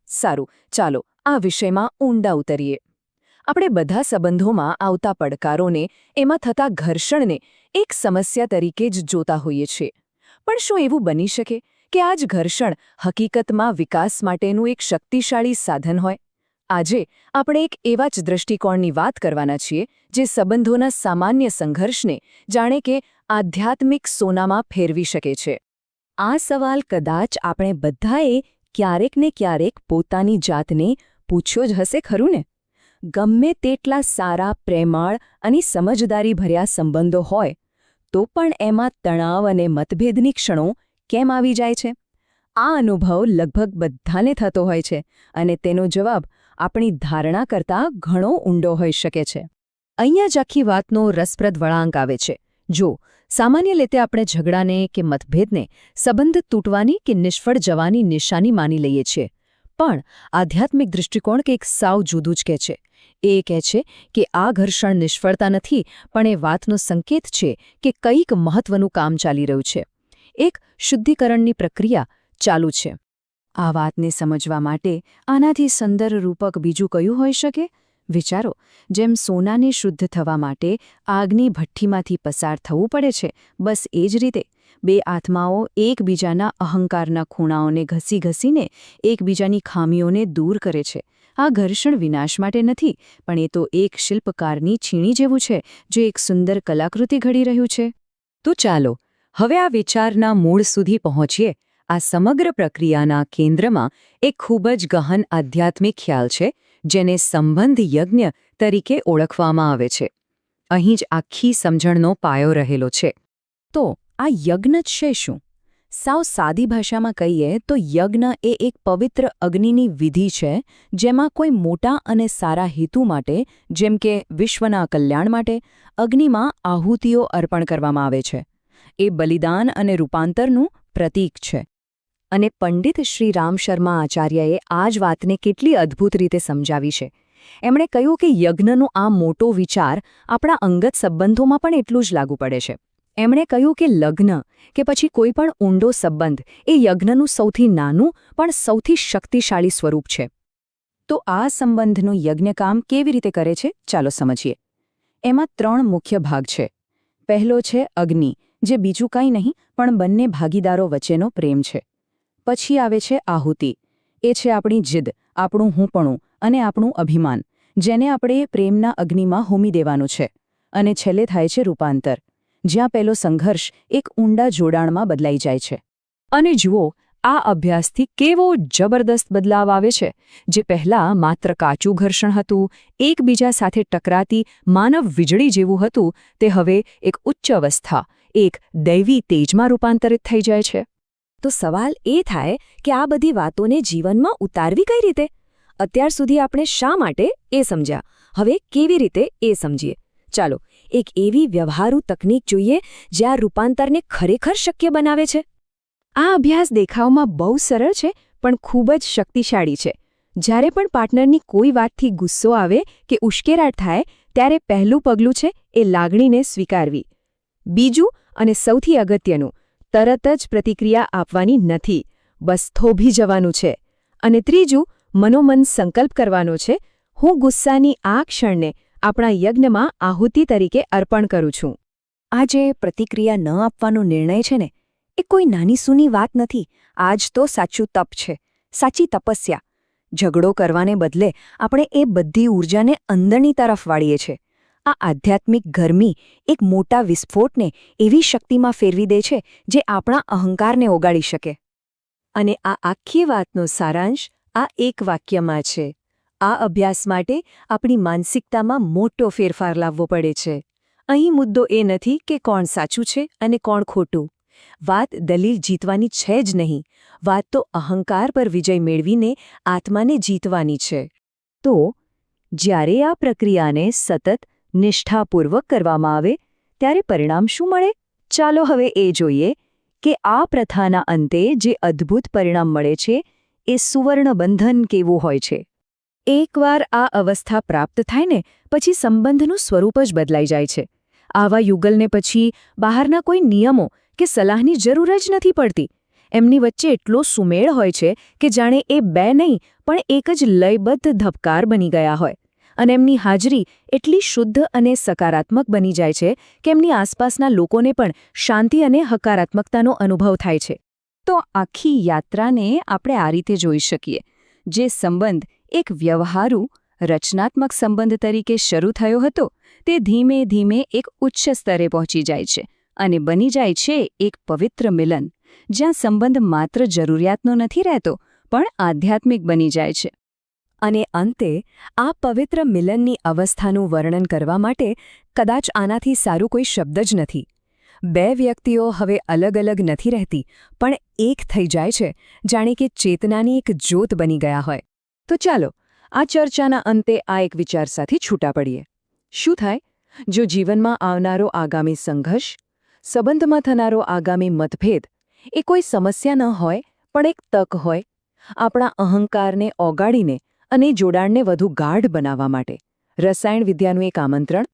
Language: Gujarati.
સારું, ચાલો આ વિષયમાં ઊંડા ઉતરીએ. આપણે બધા સંબંધોમાં આવતા પડકારોને, એમાં થતા ઘર્ષણને એક સમસ્યા તરીકે જ જોતા હોઈએ છીએ. પણ શું એવું બની શકે કે આ જ ઘર્ષણ હકીકતમાં વિકાસ માટેનું એક શક્તિશાળી સાધન હોય? આજે આપણે એક એવા જ દૃષ્ટિકોણની વાત કરવાના છીએ જે સંબંધોના સામાન્ય સંઘર્ષને જાણે કે આધ્યાત્મિક સોનામાં ફેરવી શકે છે. આ સવાલ કદાચ આપણે બધાએ ક્યારેક ને ક્યારેક પોતાની જાતને પૂછ્યો જ હશે ખરું ને? ગમે તેટલા સારા, પ્રેમાળ અને સમજદારીભર્યા સંબંધો હોય તો પણ એમાં તણાવ અને મતભેદની ક્ષણો કેમ આવી જાય છે? આ અનુભવ લગભગ બધાને થતો હોય છે અને તેનો જવાબ આપણી ધારણા કરતાં ઘણો ઊંડો હોઈ શકે છે. અહીંયા જ આખી વાતનો રસપ્રદ વળાંક આવે છે. જો સામાન્ય રીતે આપણે ઝઘડાને કે મતભેદને સંબંધ તૂટવાની કે નિષ્ફળ જવાની નિશાની માની લઈએ છીએ, પણ આધ્યાત્મિક દૃષ્ટિકોણ કંઈક સાવ જુદું જ કહે છે. એ કહે છે કે આ ઘર્ષણ નિષ્ફળતા નથી, પણ એ વાતનો સંકેત છે કે કંઈક મહત્વનું કામ ચાલી રહ્યું છે. એક શુદ્ધિકરણની પ્રક્રિયા ચાલુ છે. આ વાતને સમજવા માટે આનાથી સુંદર રૂપક બીજું કયું હોઈ શકે? વિચારો, જેમ સોનાને શુદ્ધ થવા માટે આગની ભઠ્ઠીમાંથી પસાર થવું પડે છે, બસ એ જ રીતે બે આત્માઓ એકબીજાના અહંકારના ખૂણાઓને ઘસીને એકબીજાની ખામીઓને દૂર કરે છે. આ ઘર્ષણ વિનાશ માટે નથી, પણ એ તો એક શિલ્પકારની છીણી જેવું છે જે એક સુંદર કલાકૃતિ ઘડી રહ્યું છે. તો ચાલો હવે આ વિચારના મૂળ સુધી પહોંચીએ. આ સમગ્ર પ્રક્રિયાના કેન્દ્રમાં એક ખૂબ જ ગહન આધ્યાત્મિક ખ્યાલ છે જેને સંબંધ યજ્ઞ તરીકે ઓળખવામાં આવે છે. અહીં જ આખી સમજણનો પાયો રહેલો છે. તો આ યજ્ઞ છે શું? સાવ સાદી ભાષામાં કહીએ તો યજ્ઞ એ એક પવિત્ર અગ્નિની વિધિ છે જેમાં કોઈ મોટા અને સારા હેતુ માટે, જેમ કે વિશ્વના કલ્યાણ માટે, અગ્નિમાં આહુતિઓ અર્પણ કરવામાં આવે છે. એ બલિદાન અને રૂપાંતરનું પ્રતીક છે. અને પંડિત શ્રી રામ શર્મા આચાર્યએ આ જ વાતને કેટલી અદ્ભુત રીતે સમજાવી છે. એમણે કહ્યું કે યજ્ઞનો આ મોટો વિચાર આપણા અંગત સંબંધોમાં પણ એટલું જ લાગુ પડે છે. એમણે કહ્યું કે લગ્ન કે પછી કોઈ પણ ઊંડો સંબંધ એ યજ્ઞનું સૌથી નાનું પણ સૌથી શક્તિશાળી સ્વરૂપ છે. તો આ સંબંધનું યજ્ઞકામ કેવી રીતે કરે છે? ચાલો સમજીએ. એમાં 3 મુખ્ય ભાગ છે. પહેલો છે અગ્નિ, જે બીજું કંઈ નહીં પણ બંને ભાગીદારો વચ્ચેનો પ્રેમ છે. પછી આવે છે આહુતિ. એ છે આપણી જીદ, આપણું હુંપણું અને આપણું અભિમાન, જેને આપણે પ્રેમના અગ્નિમાં હોમી દેવાનું છે. અને છેલ્લે થાય છે રૂપાંતર, જ્યાં પહેલો સંઘર્ષ એક ઊંડા જોડાણમાં બદલાઈ જાય છે. અને જુઓ, આ અભ્યાસથી કેવો જબરદસ્ત બદલાવ આવે છે. જે પહેલાં માત્ર કાચું ઘર્ષણ હતું, એકબીજા સાથે ટકરાતી માનવ વીજળી જેવું હતું, તે હવે એક ઉચ્ચ અવસ્થા, એક દૈવી તેજમાં રૂપાંતરિત થઈ જાય છે. તો સવાલ એ થાય કે આ બધી વાતોને જીવનમાં ઉતારવી કઈ રીતે? અત્યાર સુધી આપણે શા માટે એ સમજ્યા, હવે કેવી રીતે એ સમજીએ. ચાલો એક એવી વ્યવહારુ તકનીક જોઈએ જે આ રૂપાંતરને ખરેખર શક્ય બનાવે છે. આ અભ્યાસ દેખાવમાં બહુ સરળ છે પણ ખૂબ જ શક્તિશાળી છે. જ્યારે પણ પાર્ટનરની કોઈ વાતથી ગુસ્સો આવે કે ઉશ્કેરાટ થાય, ત્યારે પહેલું પગલું છે એ લાગણીને સ્વીકારવી. બીજું અને સૌથી અગત્યનું, તરત જ પ્રતિક્રિયા આપવાની નથી, બસ થોભી જવાનું છે. અને ત્રીજું, મનોમન સંકલ્પ કરવાનો છે, હું ગુસ્સાની આ ક્ષણને આપણા યજ્ઞમાં આહુતિ તરીકે અર્પણ કરું છું. આ જે પ્રતિક્રિયા ન આપવાનો નિર્ણય છે ને, એ કોઈ નાની સૂની વાત નથી. આ જ તો સાચું તપ છે, સાચી તપસ્યા. ઝઘડો કરવાને બદલે આપણે એ બધી ઊર્જાને અંદરની તરફ વાળીએ છીએ. આ આધ્યાત્મિક ગરમી એક મોટા વિસ્ફોટને એવી શક્તિમાં ફેરવી દે છે જે આપણા અહંકારને ઓગાળી શકે. અને આ આખી વાતનો સારાંશ આ એક વાક્યમાં છે. આ અભ્યાસ માટે આપણી માનસિકતામાં મોટો ફેરફાર લાવવો પડે છે. અહીં મુદ્દો એ નથી કે કોણ સાચું છે અને કોણ ખોટું. વાત દલીલ જીતવાની છે જ નહીં. વાત તો અહંકાર પર વિજય મેળવીને આત્માને જીતવાની છે. તો જ્યારે આ પ્રક્રિયાને સતત નિષ્ઠાપૂર્વક કરવામાં આવે ત્યારે પરિણામ શું મળે? ચાલો હવે એ જોઈએ કે આ પ્રથાના અંતે જે અદ્ભુત પરિણામ મળે છે એ સુવર્ણ બંધન કેવું હોય છે. એકવાર આ અવસ્થા પ્રાપ્ત થાય ને પછી સંબંધનું સ્વરૂપ જ બદલાઈ જાય છે. આવા યુગલને પછી બહારના કોઈ નિયમો કે સલાહની જરૂર જ નથી પડતી. એમની વચ્ચે એટલો સુમેળ હોય છે કે જાણે એ બે નહીં પણ એક જ લયબદ્ધ ધબકાર બની ગયા હોય અને એમની હાજરી એટલી શુદ્ધ અને સકારાત્મક બની જાય છે કે એમની આસપાસના લોકોને પણ શાંતિ અને હકારાત્મકતાનો અનુભવ થાય છે. તો આખી યાત્રાને આપણે આ રીતે જોઈ શકીએ. જે સંબંધ એક વ્યવહારુ, રચનાત્મક સંબંધ તરીકે શરૂ થયો હતો તે ધીમે ધીમે એક ઉચ્ચ સ્તરે પહોંચી જાય છે અને બની જાય છે એક પવિત્ર મિલન, જ્યાં સંબંધ માત્ર જરૂરિયાતનો નથી રહેતો પણ આધ્યાત્મિક બની જાય છે. અને અંતે આ પવિત્ર મિલનની અવસ્થાનું વર્ણન કરવા માટે કદાચ આનાથી સારું કોઈ શબ્દ જ નથી. બે વ્યક્તિઓ હવે અલગ અલગ નથી રહેતી પણ એક થઈ જાય છે, જાણે કે ચેતનાની એક જ્યોત બની ગયા હોય. તો ચાલો આ ચર્ચાના અંતે આ એક વિચાર સાથે છૂટા પડીએ. શું થાય જો જીવનમાં આવનારો આગામી સંઘર્ષ, સંબંધમાં થનારો આગામી મતભેદ એ કોઈ સમસ્યા ન હોય પણ એક તક હોય, આપણા અહંકારને ઓગાળીને અને જોડાણને વધુ ગાઢ બનાવવા માટે? રસાયણ વિદ્યાનું એક આમંત્રણ,